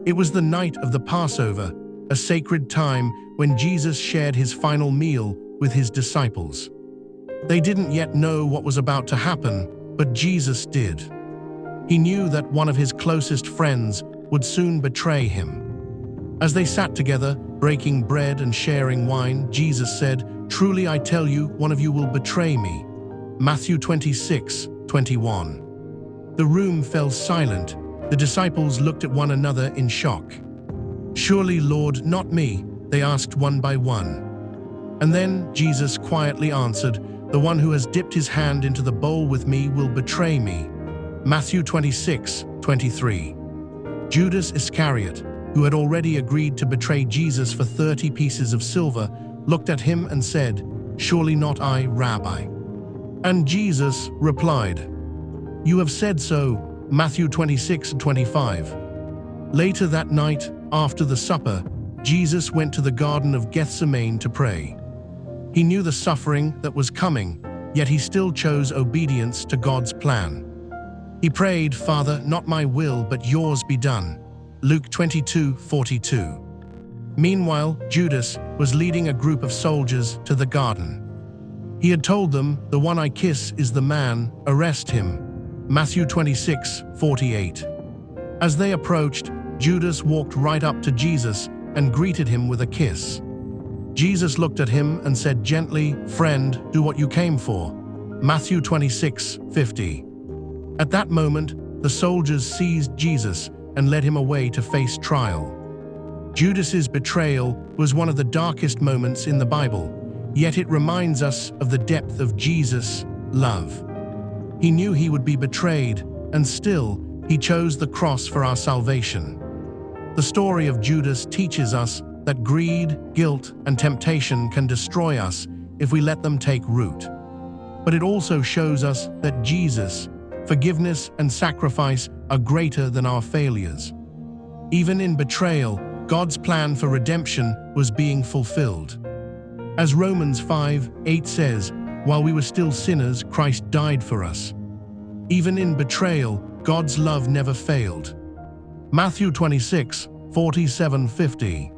It was the night of the Passover, a sacred time when Jesus shared his final meal with his disciples. They didn't yet know what was about to happen, but Jesus did. He knew that one of his closest friends would soon betray him. As they sat together, breaking bread and sharing wine, Jesus said, "Truly I tell you, one of you will betray me." Matthew 26:21. The room fell silent. The disciples looked at one another in shock. "Surely, Lord, not me," they asked one by one. And then Jesus quietly answered, "The one who has dipped his hand into the bowl with me will betray me." Matthew 26:23. Judas Iscariot, who had already agreed to betray Jesus for 30 pieces of silver, looked at him and said, "Surely not I, Rabbi." And Jesus replied, "You have said so." Matthew 26:25. Later that night, after the supper, Jesus went to the Garden of Gethsemane to pray. He knew the suffering that was coming, yet he still chose obedience to God's plan. He prayed, "Father, not my will, but yours be done." Luke 22:42. Meanwhile, Judas was leading a group of soldiers to the garden. He had told them, "The one I kiss is the man, arrest him." Matthew 26:48. As they approached, Judas walked right up to Jesus and greeted him with a kiss. Jesus looked at him and said gently, "Friend, do what you came for." Matthew 26:50. At that moment, the soldiers seized Jesus and led him away to face trial. Judas's betrayal was one of the darkest moments in the Bible, yet it reminds us of the depth of Jesus' love. He knew he would be betrayed, and still, he chose the cross for our salvation. The story of Judas teaches us that greed, guilt, and temptation can destroy us if we let them take root. But it also shows us that Jesus, forgiveness, and sacrifice are greater than our failures. Even in betrayal, God's plan for redemption was being fulfilled. As Romans 5:8 says, "While we were still sinners, Christ died for us." Even in betrayal, God's love never failed. Matthew 26:47-50.